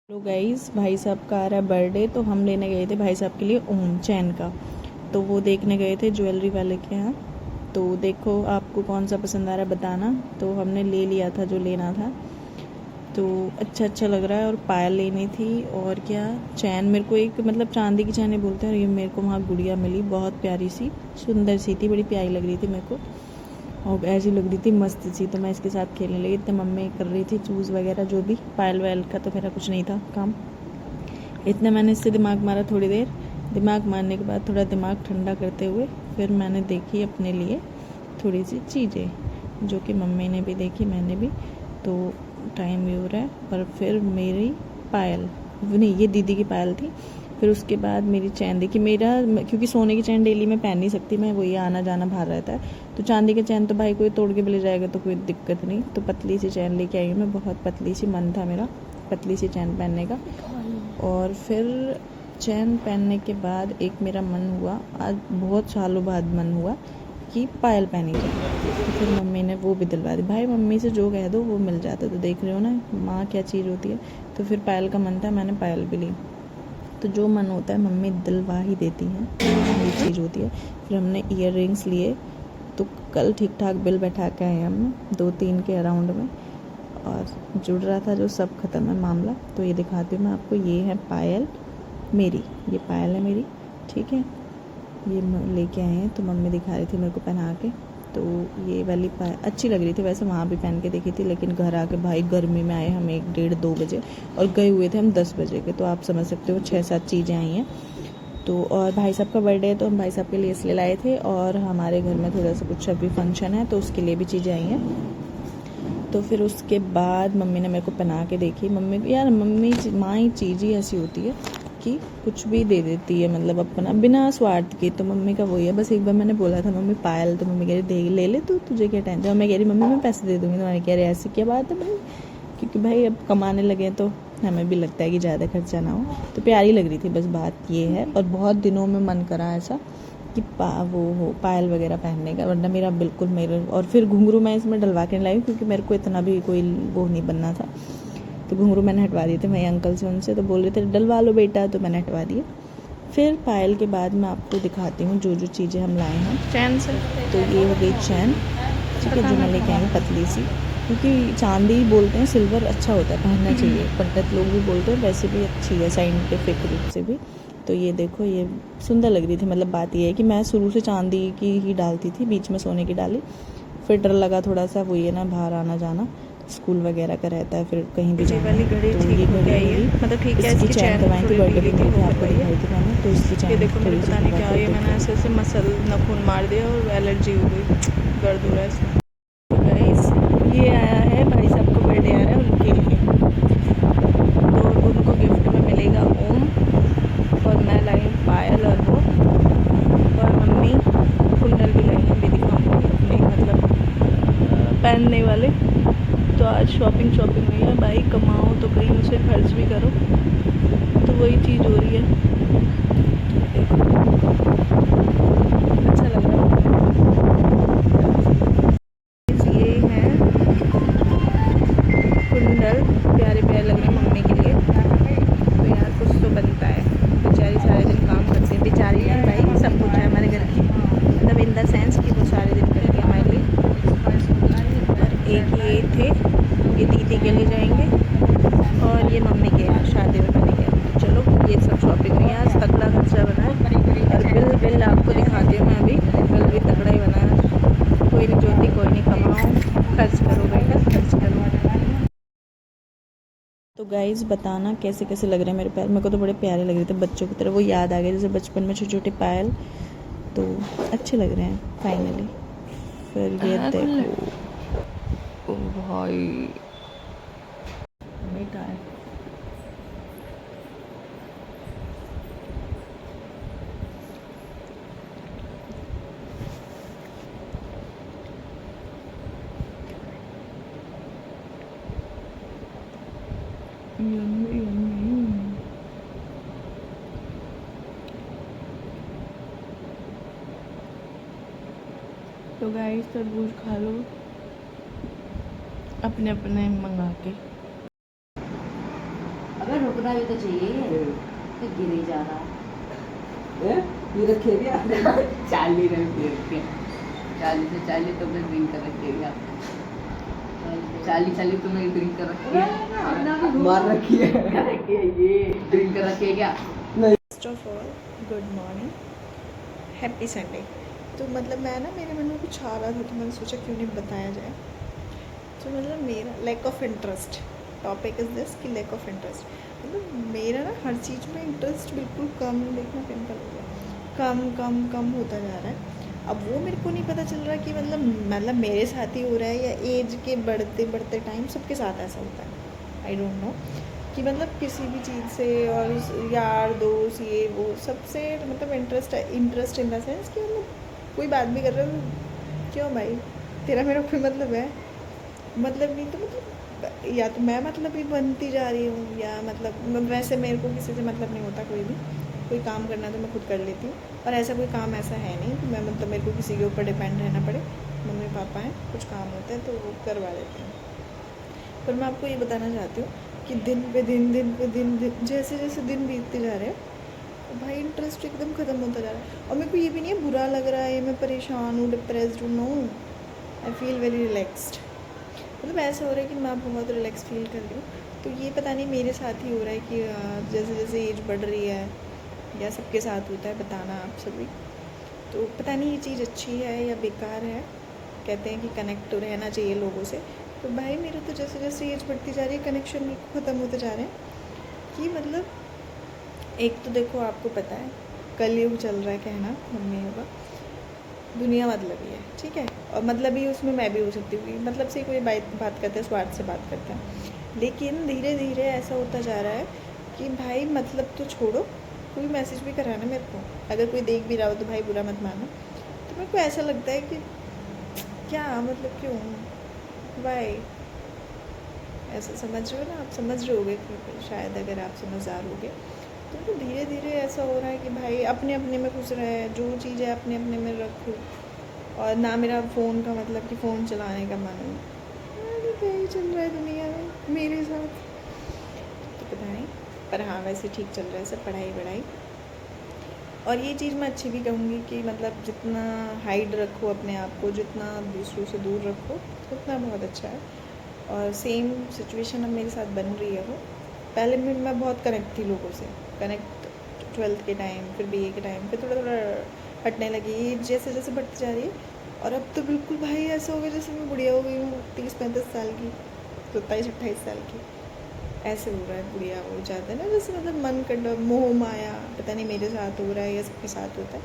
Hello guys, भाई साहब का आ रहा है बर्थडे। तो हम लेने गए थे भाई साहब के लिए ओम चैन का। तो वो देखने गए थे ज्वेलरी वाले के यहाँ। तो देखो आपको कौन सा पसंद आ रहा है बताना। तो हमने ले लिया था जो लेना था। तो अच्छा अच्छा लग रहा है। और पायल लेनी थी और क्या, चैन मेरे को एक मतलब चांदी की चैन ही बोलते हैं। और ये मेरे को वहाँ गुड़िया मिली, बहुत प्यारी सी सुंदर सी थी, बड़ी प्यारी लग रही थी मेरे को। और ऐसी लग रही थी मस्त सी। तो मैं इसके साथ खेलने लगी। इतने मम्मी कर रही थी चूज़ वगैरह जो भी, पायल वायल का तो मेरा कुछ नहीं था काम। इतना मैंने इससे दिमाग मारा थोड़ी देर। दिमाग मारने के बाद थोड़ा दिमाग ठंडा करते हुए फिर मैंने देखी अपने लिए थोड़ी सी चीज़ें, जो कि मम्मी ने भी देखी, मैंने भी। तो टाइम भी हो रहा है। पर फिर मेरी पायल, नहीं ये दीदी की पायल थी। फिर उसके बाद मेरी चैन देखी। मेरा क्योंकि सोने की चैन डेली मैं पहन नहीं सकती, मैं वही आना जाना बाहर रहता है। तो चांदी की चैन तो भाई कोई तोड़ के भी ले जाएगा तो कोई दिक्कत नहीं। तो पतली सी चैन लेके आई हूँ मैं, बहुत पतली सी, मन था मेरा पतली सी चैन पहनने का। और फिर चैन पहनने के बाद एक मेरा मन हुआ, आज बहुत सालों बाद मन हुआ कि पायल पहनी जाए। तो फिर मम्मी ने वो भी दिलवा दी। भाई मम्मी से जो कह दो वो मिल जाता। तो देख रहे हो ना माँ क्या चीज़ होती है। तो फिर पायल का मन था, मैंने पायल भी ली। तो जो मन होता है मम्मी दिलवा ही देती हैं, ये चीज़ होती है। फिर हमने ईयर रिंग्स लिए। तो कल ठीक ठाक बिल बैठा के आए हम 2-3 के अराउंड में। और जुड़ रहा था जो सब ख़त्म है मामला। तो ये दिखाती हूँ मैं आपको, ये है पायल मेरी, ये पायल है मेरी, ठीक है। ये लेके आए हैं तो मम्मी दिखा रही थी मेरे को पहना के। तो ये वाली पायल अच्छी लग रही थी वैसे, वहाँ भी पहन के देखी थी। लेकिन घर आके भाई गर्मी में आए हम 1-1:30-2 बजे, और गए हुए थे हम 10 बजे के। तो आप समझ सकते हो 6-7 चीज़ें आई हैं। तो और भाई साहब का बर्थडे है तो हम भाई साहब के लिए इसलिए लाए थे। और हमारे घर में थोड़ा सा कुछ अभी फंक्शन है तो उसके लिए भी चीज़ें आई हैं। तो फिर उसके बाद मम्मी ने मेरे को पहना के देखी। मम्मी यार, मम्मी माँ ही चीज़ ही ऐसी होती है कि कुछ भी दे देती है, मतलब अपना बिना स्वार्थ के। तो मम्मी का वही है। बस एक बार मैंने बोला था मम्मी पायल, तो मम्मी कह रही दे ले ले, तू तुझे क्या टेंशन। मैं कह रही मम्मी मैं पैसे दे दूँगी। तो मैंने कह रही ऐसी क्या बात है भाई, क्योंकि भाई अब कमाने लगे तो हमें भी लगता है कि ज़्यादा खर्चा ना हो। तो प्यारी लग रही थी, बस बात ये है। और बहुत दिनों में मन करा ऐसा कि वो हो पायल वगैरह पहनने का, वरना मेरा बिल्कुल मेरे। और फिर घुंघरू मैं इसमें डलवा के लाई क्योंकि मेरे को इतना भी कोई वो नहीं बनना था। तो घुंघरू मैंने हटवा दिए थे भाई अंकल से, उनसे तो बोल रहे थे डलवा लो बेटा, तो मैंने हटवा दिए। फिर पायल के बाद मैं आपको दिखाती हूँ जो जो चीज़ें हम लाए हैं चैन से। तो ये हो गई चैन, ठीक है, जो मैं लेके आई हूँ पतली सी। क्योंकि चांदी बोलते हैं, सिल्वर अच्छा होता है, पहनना चाहिए। पंडित लोग भी बोलते हैं, वैसे भी अच्छी है साइंटिफिक रूप से भी। तो ये देखो, ये सुंदर लग रही थी। मतलब बात ये है कि मैं शुरू से चांदी की ही डालती थी, बीच में सोने की डाली। फिर डर लगा थोड़ा सा, वो ये ना बाहर आना जाना स्कूल वगैरह का रहता है, फिर कहीं भी जाना है। तो ये घड़ी मेरी, मतलब ठीक है, इसकी इसकी चैन चैन करवाई थी, थोड़ी बर्थडे ढीली पे थी, मिली थी, वो आपको करवाई दिखाई है। थी मैंने। तो इसकी ये चैन देखो मेरे थोड़ी सी पता नहीं खराब क्या कर ये दी मैंने थी। ऐसे ऐसे मसल नखून मार दिया और एलर्जी हो गई, दर्द हो रहा है इसमें। गाइस, ये आया है भाई साहब का बर्थडे आ रहा है उनके लिए। तो उनको गिफ्ट में मिलेगा ओम, और मैं लाई हूँ पायल और वो, और मम्मी कुंडल भी लाई हैं, भी दिखाऊंगी अपने मतलब पहनने वाले। तो आज शॉपिंग शॉपिंग हुई है भाई, कमाओ तो कहीं उसे खर्च भी करो, तो वही चीज़ हो रही है। अच्छा लग रहा है। ये हैं कुंडल, प्यारे प्यारे लग रहे हैं मम्मी के लिए। तो यार कुछ तो बनता है, बेचारी सारे दिन काम करती है। बेचारी नहीं भाई, सब कुछ है हमारे घर की, मतलब इन द सेंस कि वो सारे दिन करती है हमारे लिए। और एक ये थे, ये दीदी के लिए जाएंगे, और ये मम्मी के यहाँ शादी में बनेंगे। तो चलो ये सब शॉपिंग हुई है, आज तगड़ा खर्चा बना है। और बिल आपको दिखाती हूँ मैं अभी, बिल भी तगड़ा ही बना है। कोई नहीं ज्योति, कोई नहीं, कमाओ खर्च करो बेटा, खर्च करो। तो गाइज बताना कैसे कैसे लग रहे हैं मेरे पैर। मेरे को तो बड़े प्यारे लग रहे थे, बच्चों की तरह। वो याद आ गए जैसे बचपन में छोटे छोटे पायल। तो अच्छे लग रहे हैं फाइनली। फिर ये देखो, ओ भाई बेटा है। Yummy yummy. तो गाइस तरबूज खा लो अपने अपने मंगा के। रुकना भी तो चाहिए, तो गिर ही जा रहा है। ये रखे क्या 40 रन पे रखे 40 से 40 तो मैं ड्रिंक कर रखी है 40 तो मैं ड्रिंक कर रखी है मार रखी है ये ड्रिंक कर रखी है क्या first of all good morning, happy Sunday. तो मतलब मैं ना, मेरे मन में कुछ आ रहा था तो मैंने सोचा क्यों नहीं बताया जाए। तो मतलब मेरा lack of interest, topic is this कि लैक ऑफ इंटरेस्ट। मतलब मेरा ना हर चीज़ में इंटरेस्ट बिल्कुल कम, देखना पिंपल हो गया, कम कम कम होता जा रहा है। अब वो मेरे को नहीं पता चल रहा कि मतलब मेरे साथ ही हो रहा है या एज के बढ़ते बढ़ते टाइम सबके साथ ऐसा होता है। आई डोंट नो कि मतलब किसी भी चीज़ से, और यार दोस्त ये वो सबसे मतलब इंटरेस्ट इन द सेंस कि मतलब कोई बात भी कर रहे हो, क्यों भाई तेरा मेरा कोई मतलब है, मतलब नहीं तो मतलब या तो मैं मतलब ही बनती जा रही हूँ, या मतलब वैसे मेरे को किसी से मतलब नहीं होता। कोई काम करना है तो मैं खुद कर लेती हूँ, और ऐसा कोई काम ऐसा है नहीं कि मैं मतलब मेरे को किसी के ऊपर डिपेंड रहना पड़े। मम्मी पापा हैं, कुछ काम होता है तो वो करवा देते हैं। पर मैं आपको ये बताना चाहती हूँ कि दिन पे दिन जैसे जैसे दिन बीतते जा रहे हैं, तो भाई इंटरेस्ट एकदम ख़त्म होता जा रहा है। और मेरे को ये भी नहीं है बुरा लग रहा है, मैं परेशान हूँ, डिप्रेस्ड हूँ, no, I feel very relaxed. मतलब ऐसा हो रहा है कि मैं बहुत रिलैक्स फील कर रही हूँ। तो ये पता नहीं मेरे साथ ही हो रहा है कि जैसे जैसे एज बढ़ रही है, या सबके साथ होता है, बताना आप सभी। तो पता नहीं ये चीज़ अच्छी है या बेकार है। कहते हैं कि कनेक्ट तो रहना चाहिए लोगों से, तो भाई मेरे तो जैसे जैसे एज बढ़ती जा रही है कनेक्शन बिल्कुल ख़त्म होते जा रहे हैं। कि मतलब एक तो देखो, आपको पता है कलयुग चल रहा है, कहना मम्मी होगा, दुनिया मतलबी है, ठीक है। और मतलबी उसमें मैं भी हो सकती हूँ, मतलब से कोई बात करते हैं, स्वार्थ से बात करते हैं। लेकिन धीरे धीरे ऐसा होता जा रहा है कि भाई मतलब तो छोड़ो, कोई मैसेज भी कराना मेरे को, अगर कोई देख भी रहा हो तो भाई बुरा मत मानो। तो मेरे को ऐसा लगता है कि क्या मतलब क्यों, वाई, ऐसा समझ रहे हो ना आप, समझ रहे होगे कि शायद अगर आप समझदार होगे। तो धीरे धीरे ऐसा हो रहा है कि भाई अपने अपने में घुस रहे हैं, जो चीज़ है अपने अपने में रखो। और ना मेरा फ़ोन का मतलब कि फ़ोन चलाने का मन है, अरे क्या ही चल रहा है दुनिया में मेरे साथ, तो पता नहीं। पर हाँ, वैसे ठीक चल रहा है सब, पढ़ाई वढ़ाई। और ये चीज़ मैं अच्छी भी कहूँगी कि मतलब जितना हाइड रखो अपने आप को, जितना दूसरों से दूर रखो, उतना बहुत अच्छा है। और सेम सिचुएशन अब मेरे साथ बन रही है। वो पहले मैं बहुत कनेक्ट थी लोगों से, कनेक्ट 12th के टाइम, फिर BA के टाइम, फिर थोड़ा थोड़ा हटने लगी, एज जैसे जैसे बढ़ती जा रही है। और अब तो बिल्कुल भाई ऐसा हो गया जैसे मैं बुढ़िया हो गई हूँ, 30-35 साल की, 27-28 साल की, ऐसे हो रहा है। बुढ़िया हो जाता है ना, जैसे मतलब मन का मोह माया, पता नहीं मेरे साथ हो रहा है या सबके साथ होता है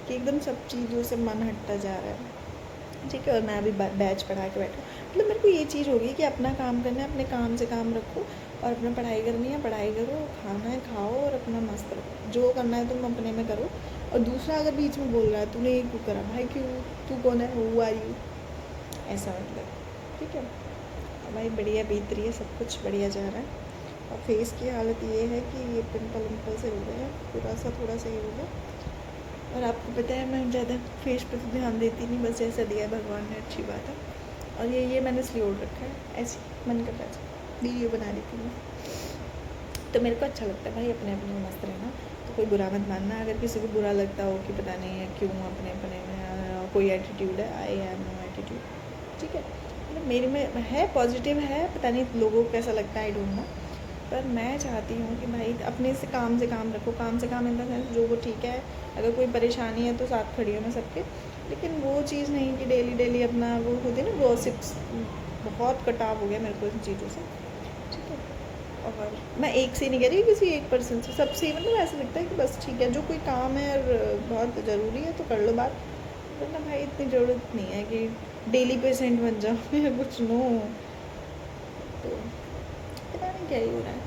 कि एकदम सब चीज़ों से मन हटता जा रहा है, ठीक है। और मैं अभी बैच पढ़ा के बैठा, मतलब मेरे को ये चीज़ होगी कि अपना काम करना है, अपने काम से काम रखो, और अपना पढ़ाई करनी है पढ़ाई करो, खाना है खाओ, और अपना मस्त रहो, जो करना है तुम अपने में करो। और दूसरा अगर बीच में बोल रहा है तूने ये क्यों करा, भाई क्यों, तू कौन है, हु आर यू, ऐसा मतलब, ठीक है। भाई बढ़िया बीत रही है, सब कुछ बढ़िया जा रहा है। और फेस की हालत ये है कि ये पिंपल से हो गया है, पूरा सा थोड़ा सा ये हो गया। और आपको पता है मैं ज़्यादा फेस पे तो ध्यान देती नहीं, बस जैसा दिया है भगवान ने, अच्छी बात है। और ये मैंने इसलिए ओढ़ रखा है, ऐसे मन कर रहा है, वीडियो बना रही थी मैं, तो मेरे को अच्छा लगता है भाई अपने अपने में मस्त रहना। तो कोई बुरा मत मानना अगर किसी को बुरा लगता हो कि पता नहीं है क्यों अपने अपने में कोई एटीट्यूड है, आई हैव नो एटीट्यूड, ठीक है। मतलब मेरे में है, पॉजिटिव है, पता नहीं लोगों को कैसा लगता है, आई डोंट नो। पर मैं चाहती हूँ कि भाई अपने से काम रखो, काम से काम इन द सेंस जो वो ठीक है, अगर कोई परेशानी है तो साथ खड़ी हो मैं सबके। लेकिन वो चीज़ नहीं कि डेली डेली अपना वो होती है ना गॉसिप्स, बहुत कटाव हो गया मेरे को इन चीज़ों से, ठीक है। और मैं एक से नहीं कह रही, किसी एक पर्सन से, सबसे मतलब ऐसा लगता है कि बस ठीक है, जो कोई काम है और बहुत ज़रूरी है तो कर लो बात, वरना भाई इतनी ज़रूरत नहीं है कि डेली पेशेंट बन जाओ या कुछ नो। तो पता नहीं क्या ही हो रहा है,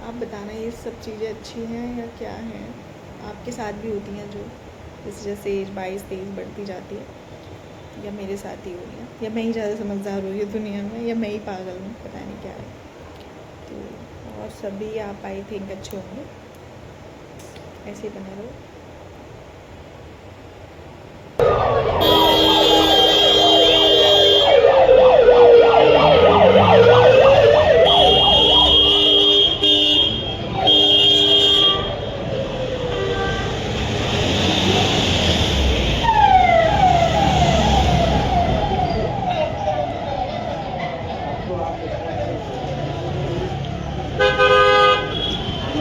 आप बताना ये सब चीज़ें अच्छी हैं या क्या हैं, आपके साथ भी होती हैं जो जैसे जैसे एज 22-23 बढ़ती जाती है, या मेरे साथ ही हो रही है, या मैं ही ज़्यादा समझदार हो रही हूँ दुनिया में, या मैं ही पागल हूँ, पता नहीं क्या है। तो और सभी आप आई थिंक अच्छे होंगे, ऐसे ही बने रहो।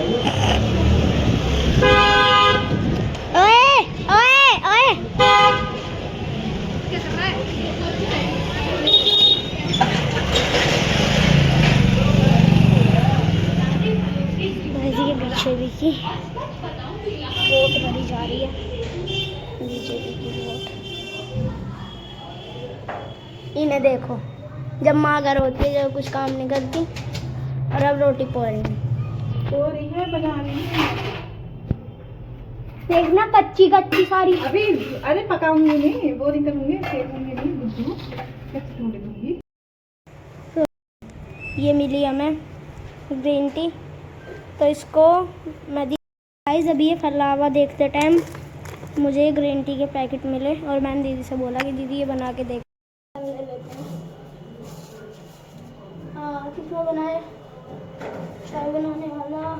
ओए ओए ओए भाई जी के पीछे देखिए वोट भरी जा रही है बीजेपी की वोट। इन्हें देखो, जब माँ घर होती है जब कुछ काम नहीं करती, और अब रोटी पो रही है बना रही है। देखना कच्ची कच्ची सारी। अभी अरे पकाऊंगी नहीं, वो नहीं करूंगी, फेंकूंगी नहीं बुद्धू, कैसे छोड़ दूंगी। ये मिली हमें ग्रीन टी, तो इसको मैं गाइस अभी ये फलावा देखते टाइम मुझे ग्रीन टी के पैकेट मिले और मैंने दीदी से बोला कि दीदी ये बना के देख। हाँ कितना बनाए, चाय बनाने वाला।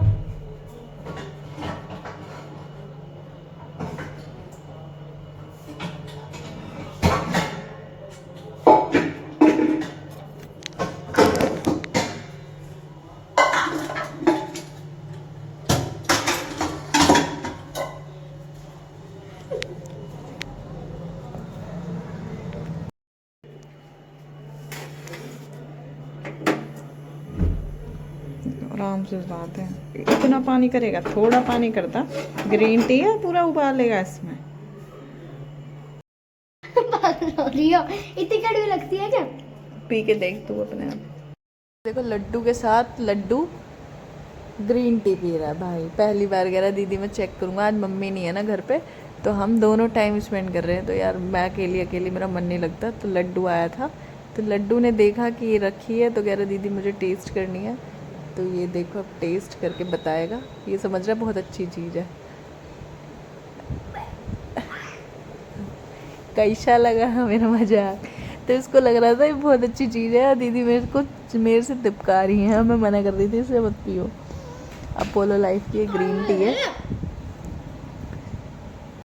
आराम से उबालते हैं। इतना पानी करेगा, थोड़ा पानी करता। ग्रीन टी है, पूरा उबालेगा इसमें। इतनी कड़वी लगती है क्या? पी के देख तू अपने आप। देखो लड्डू के साथ लड्डू ग्रीन टी पी रहा है भाई। पहली बार कह रहा दीदी मैं चेक करूँगा, आज मम्मी नहीं है ना घर पे, तो हम दोनों टाइम स्पेंड कर रहे हैं। तो यार मैं अकेली मेरा मन नहीं लगता, तो लड्डू आया था, तो लड्डू ने देखा कि ये रखी है, तो कह रहा दीदी मुझे टेस्ट करनी है। तो ये देखो अब टेस्ट करके बताएगा। ये समझ रहा है बहुत अच्छी चीज़ है। कैसा लगा मेरा मजाक? तो इसको लग रहा था ये बहुत अच्छी चीज़ है, और दीदी मेरे से तिपका रही है। मैं मना कर रही थी इसे मत पियो। अपोलो लाइफ की ग्रीन टी है।